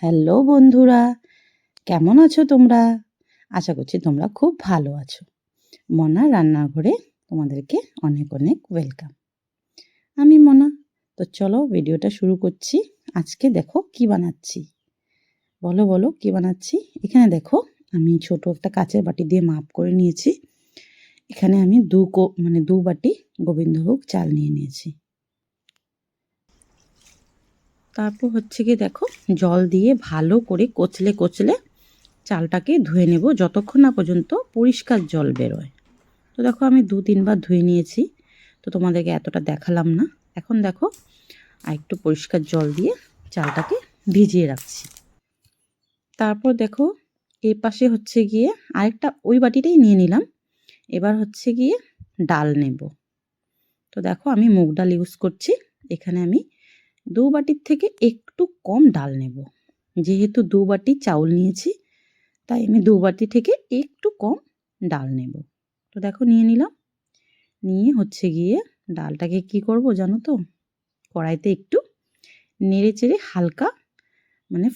Hello বন্ধুরা, কেমন আছো তোমরা? আশা করছি তোমরা খুব ভালো আছো। মনা রান্নাঘরে তোমাদেরকে অনেক অনেক ওয়েলকাম। আমি মনা। তো চলো ভিডিওটা শুরু করছি। আজকে দেখো কি বানাচ্ছি। বলো বলো কি বানাচ্ছি। এখানে দেখো আমি ছোট একটা কাঁচের বাটি দিয়ে মাপ করে নিয়েছি। এখানে আমি দু বাটি গোবিন্দভোগ চাল নিয়ে নিয়েছি। তারপর হচ্ছে কি দেখো জল দিয়ে ভালো করে কচলে কচলে চালটাকে ধুয়ে নেব যতক্ষণ না পর্যন্ত পরিষ্কার জল বেরোয়। তো দেখো আমি 2-3 বার ধুয়ে নিয়েছি, তো তোমাদেরকে এতটা দেখালাম না। এখন দেখো আর একটু পরিষ্কার জল দিয়ে চালটাকে ভিজিয়ে রাখছি। তারপর দেখো এই পাশে হচ্ছে গিয়ে আরেকটা ওই বাটিটাই নিয়ে নিলাম। এবার হচ্ছে গিয়ে ডাল নেব। তো দেখো আমি মুগ ডাল ইউজ করছি। এখানে আমি 2 বাটির থেকে একটু কম ডাল নেব। যেহেতু 2 বাটি চাউল নিয়েছি, তাই আমি 2 বাটি থেকে একটু কম ডাল নেব। তো দেখো নিয়ে নিলাম। নিয়ে হচ্ছে গিয়ে ডালটাকে কি করব জানো তো? কড়াইতে একটু নেড়ে চেড়ে হালকা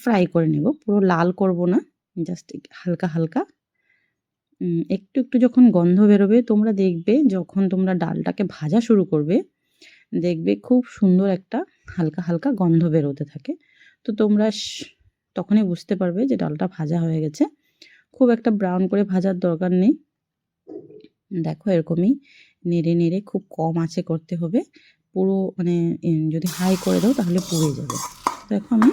ফ্রাই করে নেব। পুরো লাল করব না, জাস্ট হালকা হালকা একটু একটু যখন গন্ধ বেরোবে, তোমরা দেখবে যখন তোমরা ডালটাকে ভাজা শুরু করবে, দেখবে খুব সুন্দর একটা হালকা হালকা গন্ধ বেরোতে থাকে। তো তোমরা তখনই বুঝতে পারবে যে ডালটা ভাজা হয়ে গেছে। খুব একটা ব্রাউন করে ভাজার দরকার নেই। দেখো এরকমই নেড়ে নেড়ে খুব কম আঁচে করতে হবে। পুরো যদি হাই করে দাও তাহলে পুড়ে যাবে। দেখো আমি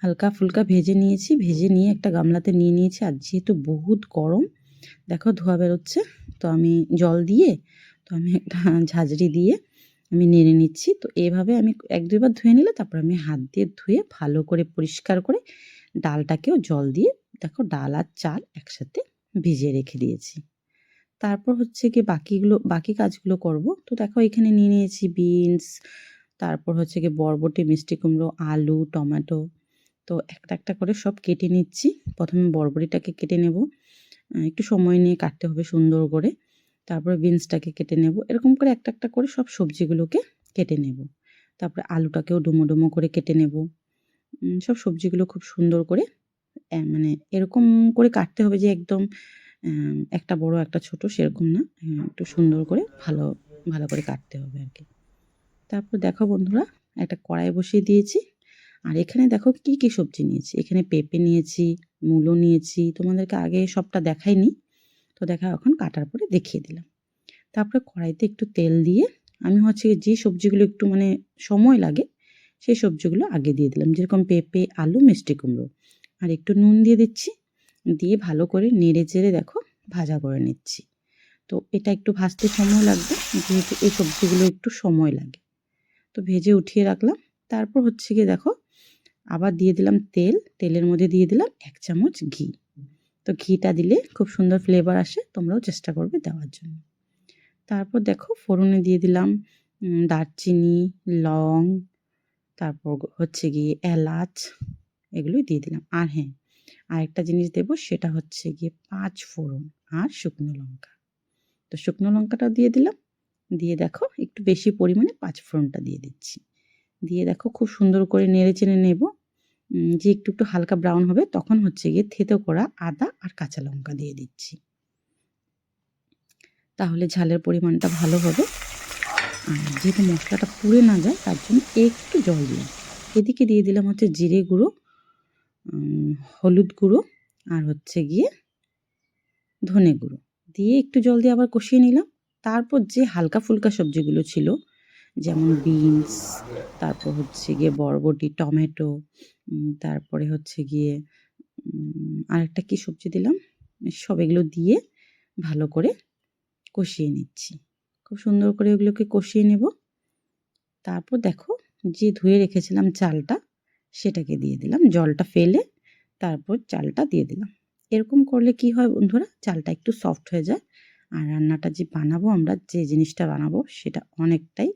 হালকা ফুলকা ভেজে নিয়েছি। ভেজে নিয়ে একটা গামলাতে নিয়ে নিয়েছি। আর যেহেতু বহুত গরম, দেখো ধোঁয়া বেরোচ্ছে, তো আমি জল দিয়ে আমি একটা ঝাঁঝরি দিয়ে আমি নেড়ে নিচ্ছি। তো এভাবে আমি 1-2 বার ধুয়ে নিলে তারপর আমি হাত দিয়ে ধুয়ে ভালো করে পরিষ্কার করে ডালটাকেও জল দিয়ে দেখো ডাল আর চাল একসাথে ভিজিয়ে রেখে দিয়েছি। তারপর হচ্ছে গিয়ে বাকি কাজগুলো করব। তো দেখো এখানে নিয়ে নিয়েছি বিনস, তারপর হচ্ছে গিয়ে বরবটি, মিষ্টি কুমড়ো, আলু, টমেটো। তো একটা একটা করে সব কেটে নিচ্ছি। প্রথমে বরবটিটাকে কেটে নেব। একটু সময় নিয়ে কাটতে হবে সুন্দর করে। তারপরে বিনসটাকে কেটে নেব। এরকম করে একটা একটা করে সব সবজিগুলোকে কেটে নেব। তারপরে আলুটাকেও ডুমো ডুমো করে কেটে নেব। সব সবজিগুলো খুব সুন্দর করে এরকম করে কাটতে হবে যে একদম একটা বড় একটা ছোট সেরকম না। একটু সুন্দর করে ভালো ভালো করে কাটতে হবে আর কি। তারপর দেখো বন্ধুরা একটা কড়াই বসিয়ে দিয়েছি। আর এখানে দেখো কি কি সবজি নিয়েছি। এখানে পেঁপে নিয়েছি, মূলো নিয়েছি। তোমাদেরকে আগে সবটা দেখাইনি, তো এখন কাটার পরে দেখিয়ে দিলাম। তারপরে কড়াইতে একটু তেল দিয়ে আমি হচ্ছে যে সবজিগুলো একটু সময় লাগে সেই সবজিগুলো আগে দিয়ে দিলাম। যেরকম পেঁপে, আলু, মিষ্টি কুমড়ো। আর একটু নুন দিয়ে দিচ্ছি। দিয়ে ভালো করে নেড়ে চেড়ে দেখো ভাজা করে নিচ্ছি। তো এটা একটু ভাজতে সময় লাগবে, যেহেতু এই সবজিগুলো একটু সময় লাগে। তো ভেজে উঠিয়ে রাখলাম। তারপর হচ্ছে গিয়ে দেখো আবার দিয়ে দিলাম তেল। তেলের মধ্যে দিয়ে দিলাম 1 চামচ ঘি। তো ঘিটা দিলে খুব সুন্দর ফ্লেভার আসে, তোমরাও চেষ্টা করবে দেওয়ার জন্য। তারপর দেখো ফোড়নে দিয়ে দিলাম দারচিনি, লং, তারপর হচ্ছে গিয়ে এলাচ, এগুলোই দিয়ে দিলাম। আর হ্যাঁ, আরেকটা জিনিস দেবো, সেটা হচ্ছে গিয়ে 5 ফোড়ন আর শুকনো লঙ্কা। তো শুকনো লঙ্কাটা দিয়ে দিলাম। দিয়ে দেখো একটু বেশি পরিমাণে 5 ফোড়নটা দিয়ে দিচ্ছি। দিয়ে দেখো খুব সুন্দর করে নেড়ে চেড়ে নেব। যে একটু একটু হালকা ব্রাউন হবে তখন হচ্ছে গিয়ে থেতো করা আদা আর কাঁচা লঙ্কা দিয়ে দিচ্ছি। তাহলে ঝালের পরিমাণটা ভালো হবে। আর যেহেতু মশলাটা পুড়ে না যায় তার জন্য একটু জল দিলাম। এদিকে দিয়ে দিলাম হচ্ছে জিরে গুঁড়ো, হলুদ গুঁড়ো আর হচ্ছে গিয়ে ধনে গুঁড়ো। দিয়ে একটু জল দিয়ে আবার কষিয়ে নিলাম। তারপর যে হালকা ফুলকা সবজিগুলো ছিল, যেমন বিনস, তারপর হচ্ছে গিয়ে বরবটি, টমেটো, তারপরে হচ্ছে গিয়ে আরেকটা কি সবজি দিলাম, সব এগুলো দিয়ে ভালো করে কষিয়ে নিচ্ছি। খুব সুন্দর করে ওগুলোকে কষিয়ে নেব। তারপর দেখো যে ধুয়ে রেখেছিলাম চালটা, সেটাকে দিয়ে দিলাম। জলটা ফেলে তারপর চালটা দিয়ে দিলাম। এরকম করলে কি হয় বন্ধুরা, চালটা একটু সফট হয়ে যায়। আর রান্নাটা যে বানাবো, আমরা যে জিনিসটা বানাবো সেটা অনেকটাই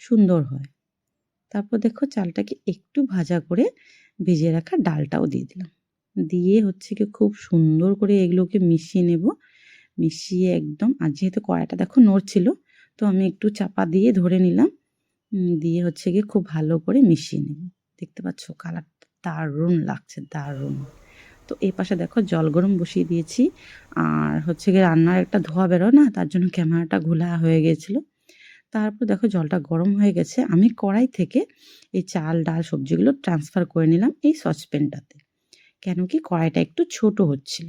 সুন্দর হয়। তারপর দেখো চালটাকে একটু ভাজা করে ভিজিয়ে রাখা ডালটাও দিয়ে দিলাম। দিয়ে হচ্ছে কি খুব সুন্দর করে এগুলোকে মিশিয়ে নেব। মিশিয়ে একদম, আর যেহেতু কড়াইটা দেখো নড়ছিল, তো আমি একটু চাপা দিয়ে ধরে নিলাম। দিয়ে হচ্ছে গিয়ে খুব ভালো করে মিশিয়ে নেব। দেখতে পাচ্ছ কালারটা দারুণ লাগছে, দারুণ। তো এই পাশে দেখো জল গরম বসিয়ে দিয়েছি, আর হচ্ছে গিয়ে রান্নার একটা ধোঁয়া বেরোয় না, তার জন্য ক্যামেরাটা ঘোলা হয়ে গিয়েছিলো। তারপর দেখো জলটা গরম হয়ে গেছে, আমি কড়াই থেকে এই চাল ডাল সবজিগুলো ট্রান্সফার করে নিলাম এই সসপ্যানটাতে, কেন কি কড়াইটা একটু ছোট হচ্ছিল।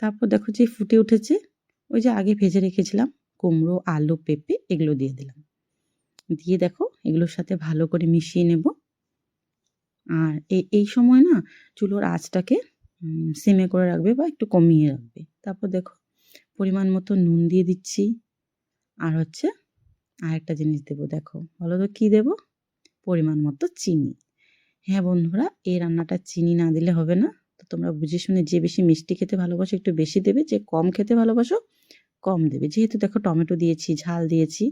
তারপর দেখো যে ফুটে উঠেছে, ওই যে আগে ভেজে রেখেছিলাম কুমড়ো, আলু, পেঁপে এগুলো দিয়ে দিলাম। দিয়ে দেখো এগুলোর সাথে ভালো করে মিশিয়ে নেব। আর এই সময় না চুলোর আঁচটাকে সিমে করে রাখবে বা একটু কমিয়ে রাখবে। তারপর দেখো পরিমাণ মতো নুন দিয়ে দিচ্ছি, আর হচ্ছে আরেকটা জিনিস দেবো, দেখো বলো তো কী দেবো? পরিমাণ মতো চিনি। হ্যাঁ বন্ধুরা, এই রান্নাটা চিনি না দিলে হবে না। তো তোমরা বুঝে শুনে যে বেশি মিষ্টি খেতে ভালোবাসো একটু বেশি দেবে, যে কম খেতে ভালোবাসো কম দেবে। যেহেতু দেখো টমেটো দিয়েছি, ঝাল দিয়েছি,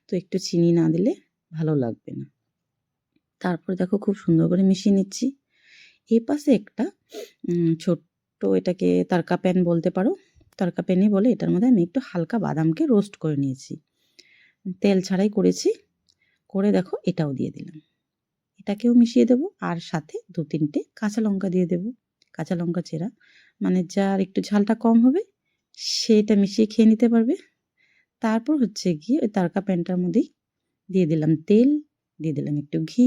তো একটু চিনি না দিলে ভালো লাগবে না। তারপর দেখো খুব সুন্দর করে মিশিয়ে নিচ্ছি। এই পাশে একটা ছোট্ট, এটাকে তারকা প্যান বলতে পারো, তারকা প্যানই বলে, এটার মধ্যে আমি একটু হালকা বাদামকে রোস্ট করে নিয়েছি, তেল ছাড়াই করেছি। করে দেখো এটাও দিয়ে দিলাম, এটাকেও মিশিয়ে দেবো, আর সাথে 2-3টে কাঁচা লঙ্কা দিয়ে দেবো, কাঁচা লঙ্কা চেরা, মানে যার একটু ঝালটা কম হবে সেটা মিশিয়ে খেয়ে নিতে পারবে। তারপর হচ্ছে গিয়ে ওই তারকা প্যানটার মধ্যেই দিয়ে দিলাম তেল, দিয়ে দিলাম একটু ঘি,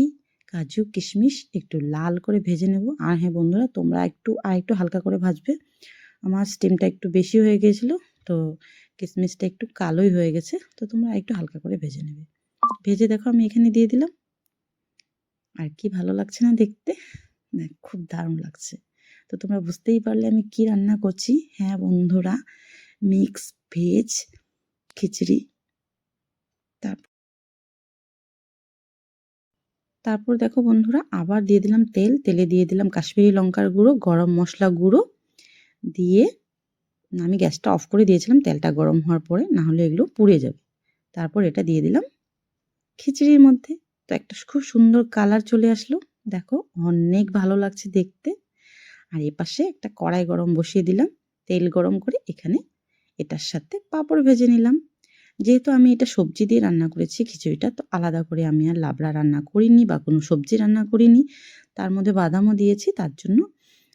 কাজু কিশমিশ একটু লাল করে ভেজে নেব। আর হ্যাঁ বন্ধুরা, তোমরা একটু হালকা করে ভাজবে, আমার স্টিমটা একটু বেশি হয়ে গিয়েছিলো, তো কিশমিশটা একটু কালোই হয়ে গেছে, তো তোমরা একটু হালকা করে ভেজে নেবে। ভেজে দেখো আমি এখানে দিয়ে দিলাম, আর কি ভালো লাগছে না দেখতে, খুব দারুণ লাগছে। তো তোমরা বুঝতেই পারলে আমি কি রান্না করছি। হ্যাঁ বন্ধুরা, মিক্স ভেজ খিচুড়ি। তারপর দেখো বন্ধুরা আবার দিয়ে দিলাম তেল, তেলে দিয়ে দিলাম কাশ্মীরি লঙ্কার গুঁড়ো, গরম মশলা গুঁড়ো দিয়ে আমি গ্যাসটা অফ করে দিয়েছিলাম তেলটা গরম হওয়ার পরে, না হলে এগুলো পুড়ে যাবে। তারপর এটা দিয়ে দিলাম খিচুড়ির মধ্যে, তো একটা খুব সুন্দর কালার চলে আসলো, দেখো অনেক ভালো লাগছে দেখতে। আর এপাশে একটা কড়াই গরম বসিয়ে দিলাম, তেল গরম করে এখানে এটার সাথে পাঁপড় ভেজে নিলাম। যেহেতু আমি এটা সবজি দিয়ে রান্না করেছি খিচুড়িটা, তো আলাদা করে আমি আর লাবড়া রান্না করিনি বা কোনো সবজি রান্না করিনি, তার মধ্যে বাদামও দিয়েছি, তার জন্য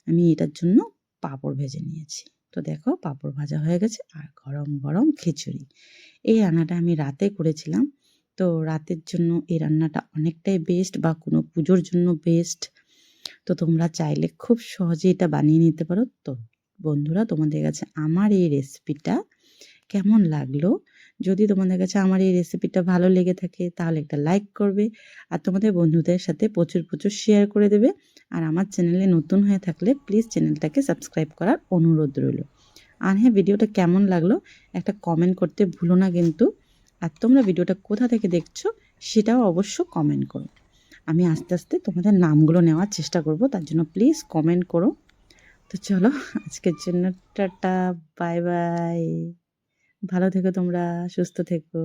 আমি এটার জন্য পাঁপড় ভেজে নিয়েছি। তো দেখো পাঁপড় ভাজা হয়ে গেছে, আর গরম গরম খিচুড়ি। এই রান্নাটা আমি রাতে করেছিলাম, তো রাতের জন্য এই রান্নাটা অনেকটাই বেস্ট, বা কোনো পুজোর জন্য বেস্ট। তো তোমরা চাইলে খুব সহজে এটা বানিয়ে নিতে পারো। তো বন্ধুরা, তোমাদের কাছে আমার এই রেসিপিটা কেমন লাগলো? যদি তোমাদের কাছে আমার এই রেসিপিটা ভালো লেগে থাকে তাহলে একটা লাইক করবে, আর তোমাদের বন্ধুদের সাথে প্রচুর প্রচুর শেয়ার করে দেবে। আর আমার চ্যানেলে নতুন হয়ে থাকলে প্লিজ চ্যানেলটাকে সাবস্ক্রাইব করার অনুরোধ রইল। আর হ্যাঁ, ভিডিওটা কেমন লাগলো একটা কমেন্ট করতে ভুলো না কিন্তু। আর তোমরা ভিডিওটা কোথা থেকে দেখছো সেটাও অবশ্য কমেন্ট করো। আমি আস্তে আস্তে তোমাদের নামগুলো নেওয়ার চেষ্টা করব, তার জন্য প্লিজ কমেন্ট করো। তো চলো আজকের জন্য টাটা, বাই বাই, ভালো থেকো তোমরা, সুস্থ থেকো।